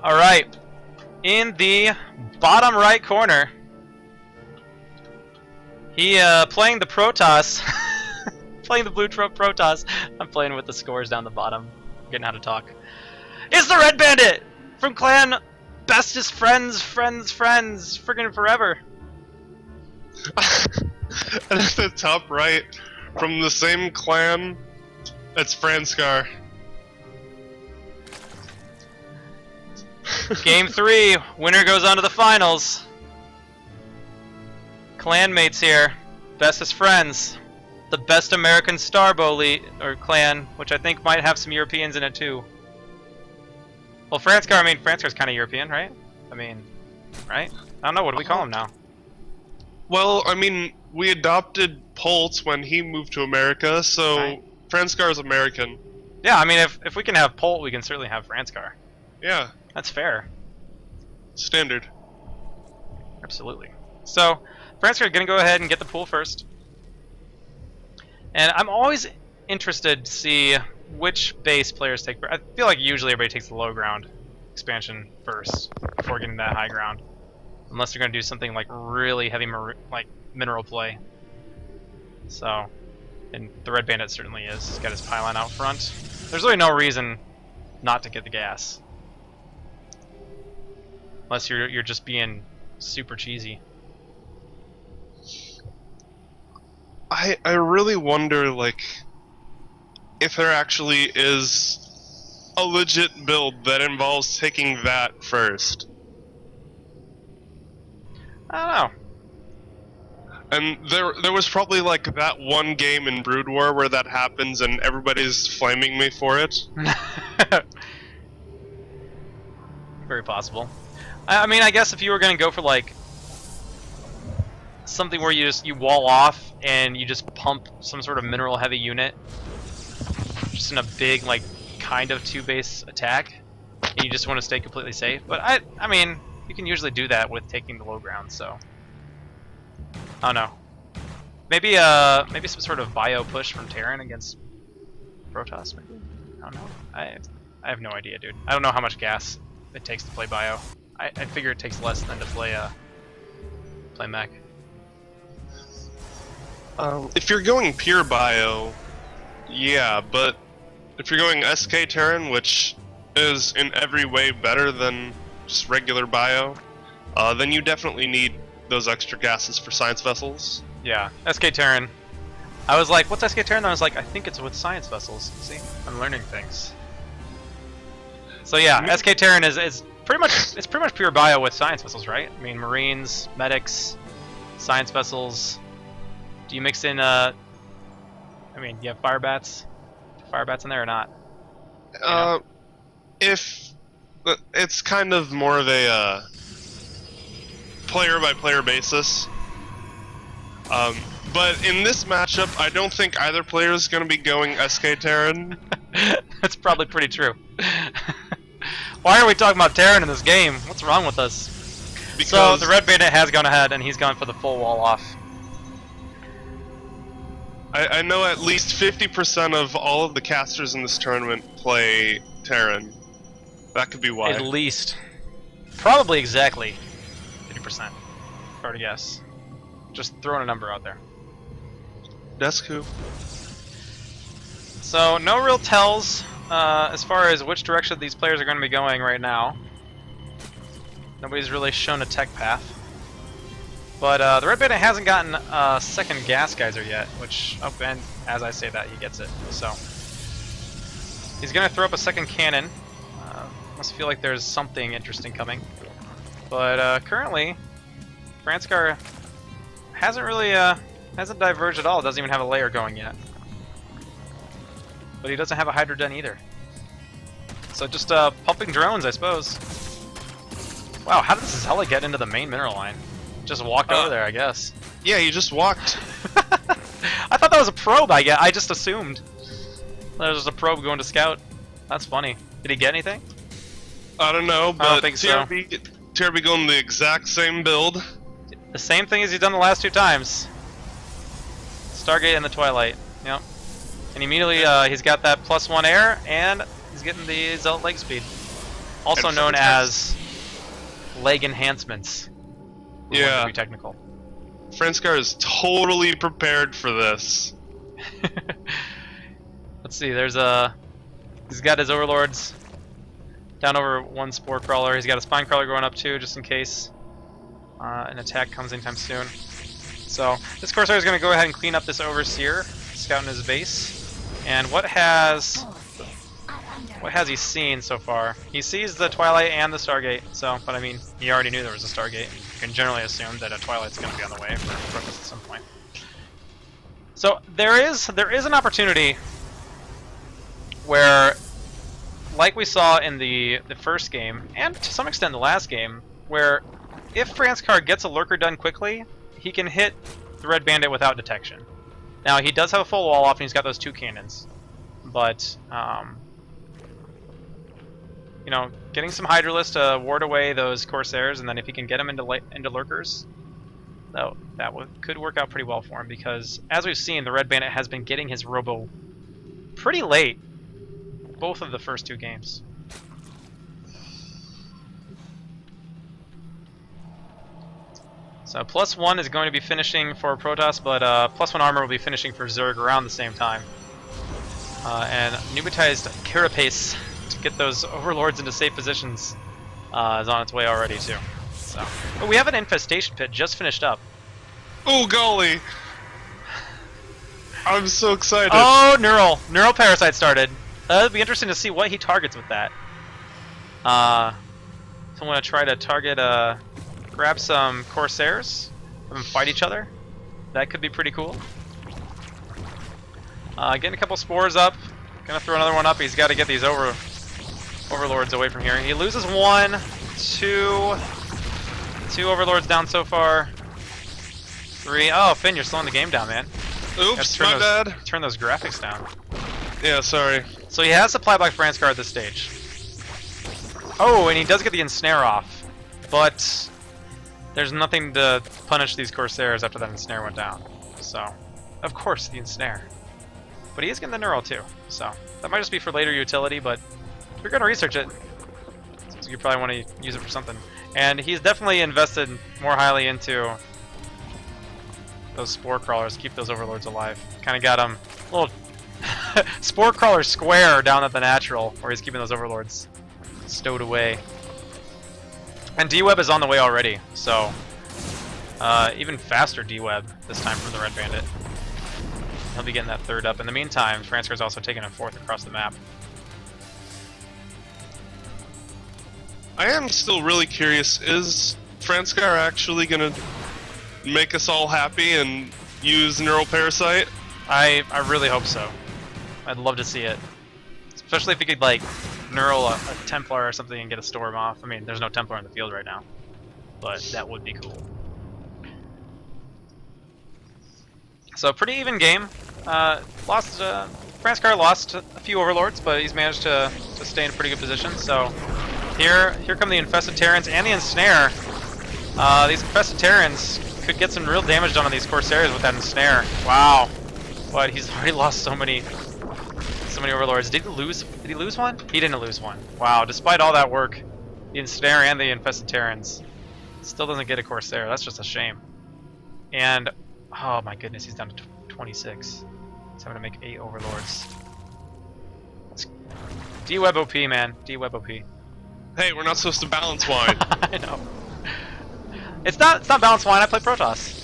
Alright. In the bottom right corner, he playing the Protoss. Playing the blue Protoss. I'm playing with the scores down the bottom. Getting how to talk. It's the Red Bandit from clan bestest friends, friggin' forever. And at the top right, from the same clan, it's Franscar. Game 3, winner goes on to the finals. Clanmates here, bestest friends. The best American Starbow or clan, which I think might have some Europeans in it too. Well, Franscar's kind of European, right? Right? I don't know, what do we call him now? Well, we adopted Polt when he moved to America, so right. Franscar is American. Yeah, if we can have Polt, we can certainly have Franscar. Yeah. That's fair. Standard. Absolutely. So, Franscar gonna go ahead and get the pool first. And I'm always interested to see which base players take. I feel like usually everybody takes the low ground expansion first before getting that high ground, unless they're gonna do something like really heavy mineral play. So, and the Red Bandit certainly is. He's got his pylon out front. There's really no reason not to get the gas, unless you're just being super cheesy. I really wonder, if there actually is a legit build that involves taking that first. I don't know. And there was probably that one game in Brood War where that happens and everybody's flaming me for it. Very possible. I guess if you were gonna go for something where you wall off and you just pump some sort of mineral heavy unit just in a big kind of 2-base attack, and you just want to stay completely safe. But you can usually do that with taking the low ground, so I don't know. Maybe some sort of bio push from Terran against Protoss, maybe? I don't know. I have no idea, dude. I don't know how much gas it takes to play bio. I figure it takes less than to play mech. If you're going pure bio, yeah, but if you're going SK Terran, which is in every way better than just regular bio, then you definitely need those extra gases for science vessels. Yeah, SK Terran. I was like, what's SK Terran? And I was like, I think it's with science vessels. See, I'm learning things. So yeah, SK Terran is pretty much pure bio with science vessels, right? Marines, medics, science vessels. Do you mix in, do you have fire bats? Fire bats in there or not? If it's kind of more of a player-by-player basis. But in this matchup, I don't think either player is going to be going SK Terran. That's probably pretty true. Why are we talking about Terran in this game? What's wrong with us? Because so the Red Bandit has gone ahead and he's gone for the full wall off. I know at least 50% of all of the casters in this tournament play Terran. That could be why. At least. Probably exactly 50%. Hard to guess. Just throwing a number out there. That's cool. So no real tells as far as which direction these players are going to be going right now. Nobody's really shown a tech path. But the Red Bandit hasn't gotten a second gas geyser yet, which, and as I say that, he gets it. So he's going to throw up a second cannon. Must feel like there's something interesting coming. But currently, Franscar hasn't diverged at all. Doesn't even have a layer going yet. But he doesn't have a Hydra Den either. So just pumping drones, I suppose. Wow, how did this Zella get into the main mineral line? Just walked over there, I guess. Yeah, you just walked. I thought that was a probe, I just assumed. There was just a probe going to scout. That's funny. Did he get anything? I don't know, but I don't think so. TRB going the exact same build. The same thing as he's done the last 2 times. Stargate in the Twilight. Yep. And immediately he's got that +1 air, and he's getting the Zelt leg speed. Also And known Franscar's- as leg enhancements. Yeah. To be technical. Franscar is totally prepared for this. Let's see. There's a. He's got his overlords down over one spore crawler. He's got a spine crawler going up too, just in case an attack comes anytime soon. So this Corsair is going to go ahead and clean up this overseer, scouting his base. And what has he seen so far? He sees the Twilight and the Stargate. So, but I mean, he already knew there was a Stargate. You can generally assume that a Twilight's going to be on the way for Crocus at some point. So there is an opportunity where, like we saw in the first game, and to some extent the last game, where if Franscar gets a lurker done quickly, he can hit the Red Bandit without detection. Now he does have a full wall off, and he's got those 2 cannons, but you know, getting some Hydralisk to ward away those Corsairs, and then if he can get them into lurkers, could work out pretty well for him, because as we've seen, the Red Bandit has been getting his Robo pretty late, both of the first 2 games. So +1 is going to be finishing for Protoss, but +1 armor will be finishing for Zerg around the same time. And Nubatized Carapace to get those overlords into safe positions is on its way already too. So, but we have an infestation pit just finished up. Oh golly! I'm so excited. Oh, neural parasite started. It'll be interesting to see what he targets with that. So I'm gonna try to target grab some Corsairs, have them fight each other. That could be pretty cool. Getting a couple spores up. Gonna throw another one up. He's got to get these overlords away from here. He loses 1, 2 overlords down so far. 3. Oh, Finn, you're slowing the game down, man. Oops, my bad. Turn those graphics down. Yeah, sorry. So he has Supply Block Franscar at this stage. Oh, and he does get the Ensnare off, but there's nothing to punish these Corsairs after that Ensnare went down. So, of course, the Ensnare. But he is getting the Neural too, so that might just be for later utility, but if you're going to research it, so you probably want to use it for something. And he's definitely invested more highly into those Spore Crawlers, keep those Overlords alive. Kind of got him a little Spore Crawler square down at the natural, where he's keeping those Overlords stowed away. And D-Web is on the way already, so even faster D-Web this time from the Red Bandit. He'll be getting that 3rd up. In the meantime, Franscar's also taking a 4th across the map. I am still really curious, is Franscar actually gonna make us all happy and use Neural Parasite? I really hope so. I'd love to see it. Especially if he could, like, Neural a Templar or something and get a Storm off. I mean, there's no Templar in the field right now, but that would be cool. So, pretty even game. Franscar lost a few Overlords, but he's managed to stay in a pretty good position. So, here come the Infested Terrans and the Ensnare. These Infested Terrans could get some real damage done on these Corsairs with that Ensnare. Wow. But he's already lost so many Overlords. Did he lose one? He didn't lose one. Wow, despite all that work, the Ensnare and the Infested Terrans still doesn't get a Corsair. That's just a shame. And, oh my goodness, he's down to 26. He's having to make 8 Overlords. D-Web OP, man. D-Web OP. Hey, we're not supposed to balance wine. I know. It's not balanced wine. I play Protoss.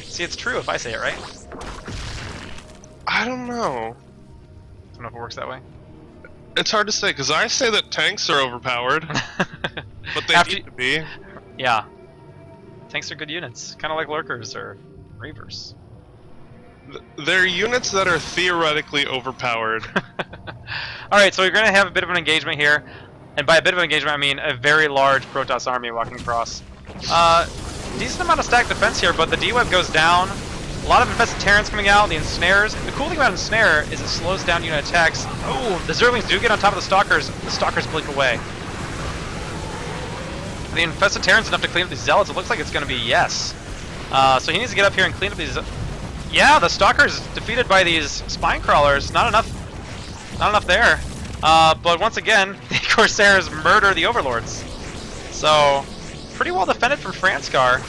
See, it's true if I say it, right? I don't know. I don't know if it works that way. It's hard to say, because I say that tanks are overpowered, but they need to be. Yeah. Tanks are good units. Kind of like Lurkers or Reavers. They're units that are theoretically overpowered. Alright, so we're going to have a bit of an engagement here. And by a bit of an engagement, I mean a very large Protoss army walking across. Decent amount of stacked defense here, but the D-Web goes down. A lot of Infested Terrans coming out, the Ensnares. The cool thing about Ensnare is it slows down unit attacks. Oh, the Zerglings do get on top of the Stalkers. The Stalkers blink away. The Infested Terrans enough to clean up these Zealots. It looks like it's going to be yes. So he needs to get up here and clean up these... Yeah, the Stalkers defeated by these Spine Crawlers. Not enough there. But once again, they Corsairs murder the Overlords. So, pretty well defended from Franscar.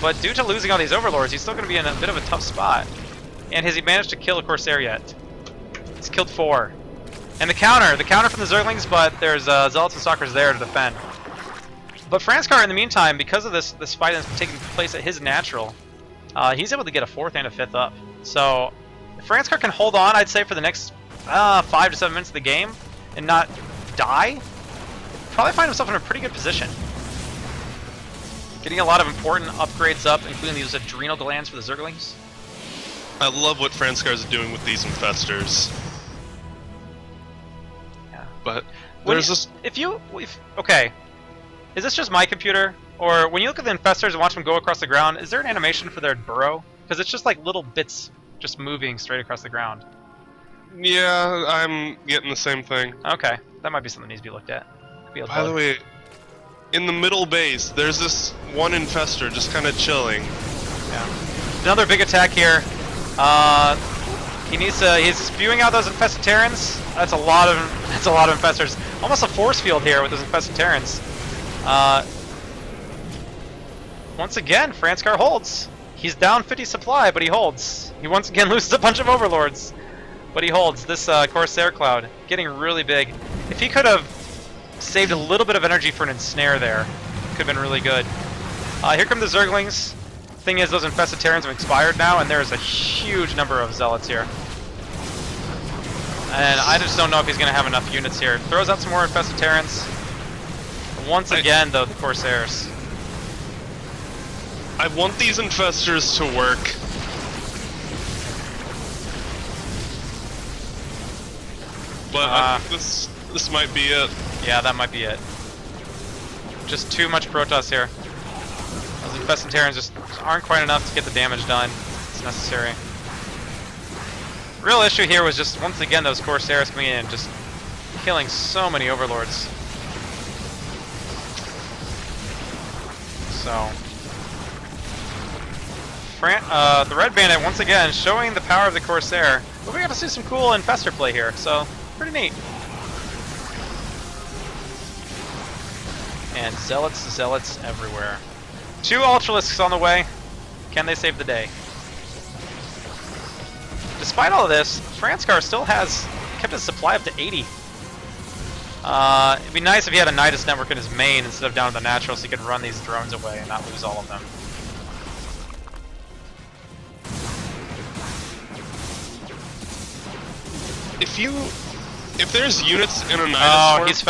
But due to losing all these Overlords, he's still going to be in a bit of a tough spot. And has he managed to kill a Corsair yet? He's killed 4. And the counter from the Zerglings, but there's Zealots and Stalkers there to defend. But Franscar, in the meantime, because of this fight that's taking place at his natural, he's able to get a 4th and a 5th up. So, if Franscar can hold on, I'd say, for the next 5 to 7 minutes of the game, and not die, probably find himself in a pretty good position. Getting a lot of important upgrades up, including these adrenal glands for the Zerglings. I love what Franscar is doing with these infestors. Yeah. But there's this. Okay, is this just my computer, or when you look at the infestors and watch them go across the ground, is there an animation for their burrow? Because it's just like little bits just moving straight across the ground. Yeah, I'm getting the same thing. Okay, that might be something that needs to be looked at. By the way, in the middle base, there's this one infestor just kind of chilling. Yeah. Another big attack here. He's spewing out those infested Terrans. That's a lot of infestors. Almost a force field here with those infested Terrans. Once again, Franscar holds. He's down 50 supply, but he holds. He once again loses a bunch of Overlords, but he holds. This Corsair cloud getting really big. If he could have saved a little bit of energy for an ensnare there, could have been really good. Here come the Zerglings. Thing is, those infested Terrans have expired now, and there's a huge number of Zealots here. And I just don't know if he's going to have enough units here. Throws out some more infested Terrans. Once again, though, the Corsairs. I want these infestors to work. But I think this might be it. Yeah, that might be it. Just too much Protoss here. Those infested Terrans just aren't quite enough to get the damage done. It's necessary. Real issue here was just, once again, those Corsairs coming in and just killing so many Overlords. So, the Red Bandit, once again, showing the power of the Corsair. But we got to see some cool infestor play here, so pretty neat. And Zealots everywhere. 2 Ultralisks on the way. Can they save the day? Despite all of this, Franscar still has kept his supply up to 80. It'd be nice if he had a Nidus network in his main instead of down to the natural, so he could run these drones away and not lose all of them. If there's units in a Nidus Oh, he's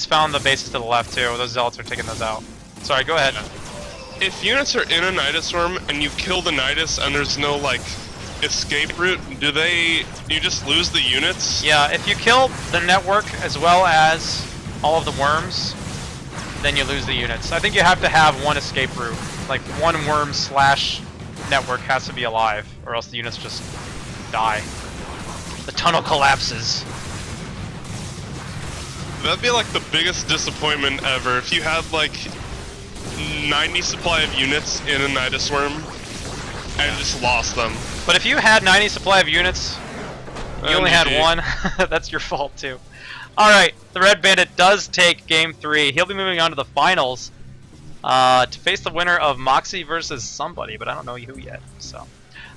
found the bases to the left too. Those Zealots are taking those out. Sorry, go ahead. If units are in a Nidus Swarm and you kill the Nidus and there's no like escape route, do you just lose the units? Yeah, if you kill the network as well as all of the worms, then you lose the units. I think you have to have one escape route. Like one worm / network has to be alive, or else the units just die. The tunnel collapses. That'd be like the biggest disappointment ever if you had like 90 supply of units in a Nidus Swarm and just lost them. But if you had 90 supply of units, you only had GG. 1, that's your fault too. Alright, the Red Bandit does take Game 3. He'll be moving on to the finals to face the winner of Moxie versus somebody, but I don't know who yet. So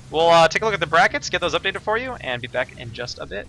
we'll take a look at the brackets, get those updated for you, and be back in just a bit.